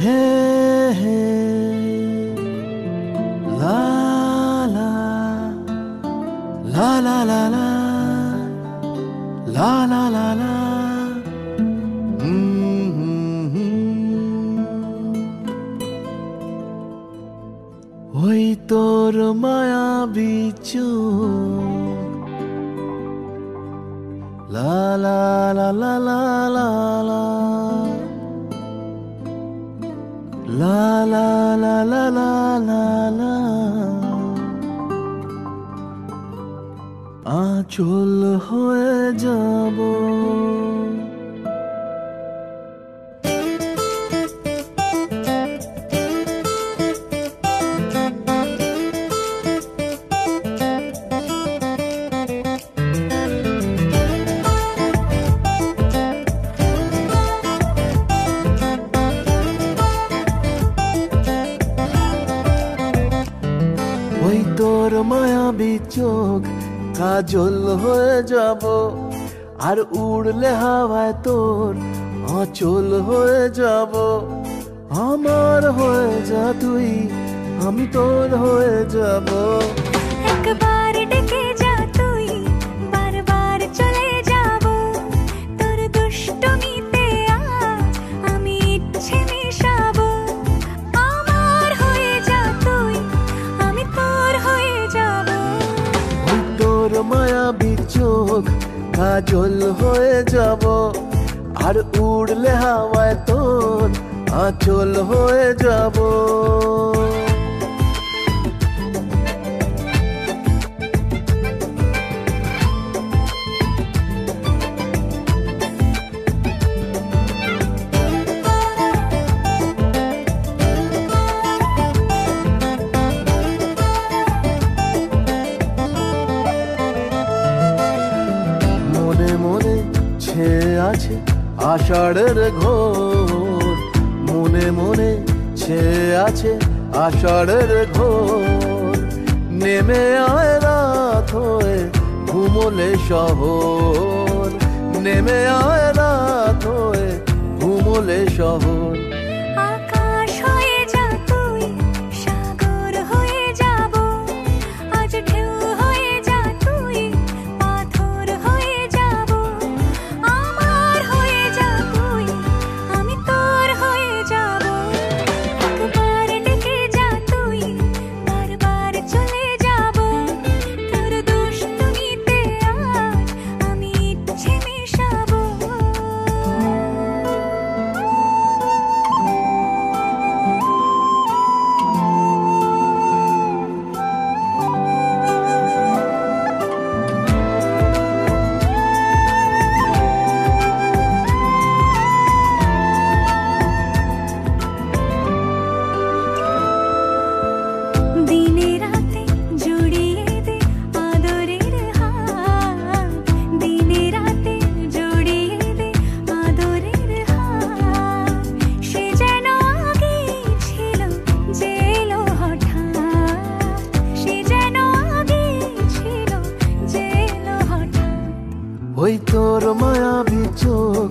হে হে লা লা লা লা লা লা লা লা লা লা ওই তোর মায়াবী চোখ লা লা লা লা লা লা লা লা লা লা লা লা লা লা আঁচল হয়ে যাব ওই তোর মায়াবী চোখ কাজল হয়ে যাব আর উড়লে হাওয়ায় তোর আঁচল হয়ে যাব আমার হয়ে যা তুই আমি তোর হয়ে যাব একবার ডেকে যা তুই বারবার চলে যাব তোর দুষ্টমিতে আজ আমি ইচ্ছে মেশাবো আমার হয়ে যা তুই আমি তোর হয়ে যাব ওই তোর মায়াবী চোখ কাজল হয়ে যাব আর উড়লে হাওয়ায় তোর আঁচল হয়ে যাব মনে মনে ছেয়ে আছে আষাঢ়ের ঘোর মনে মনে ছেয়ে আছে আষাঢ়ের ঘোর নেমে আয় রাত হয়ে ঘুমোলে শহর নেমে আয় রাত হয়ে ঘুমোলে শহর আকাশ হয়ে যা তুই সাগর হয়ে যাব আজ ঢেউ হয়ে যা তুই পাথর হয়ে যাব আমার হয়ে যা তুই আমি তোর হয়ে যাব একবার ডেকে যা তুই বারবার চলে যাব তোর দুষ্টমিতে আজ আমি ইচ্ছে মেশাবো দিনে রাতে জড়িয়ে দে আদরের হাত দিনে রাতে জড়িয়ে দে আদরের হাত সে যেন আগে ছিল যে এলো হঠাৎ সে যেন আগে ছিল যে এলো হঠাৎ ওই তোর মায়াবী চোখ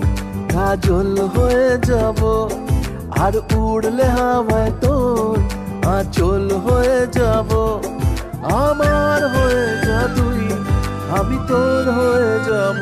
কাজল হয়ে যাব আর উড়লে হাওয়ায় তোর আঁচল হয়ে যাব আমার হয়ে যা তুই আমি তোর হয়ে যাব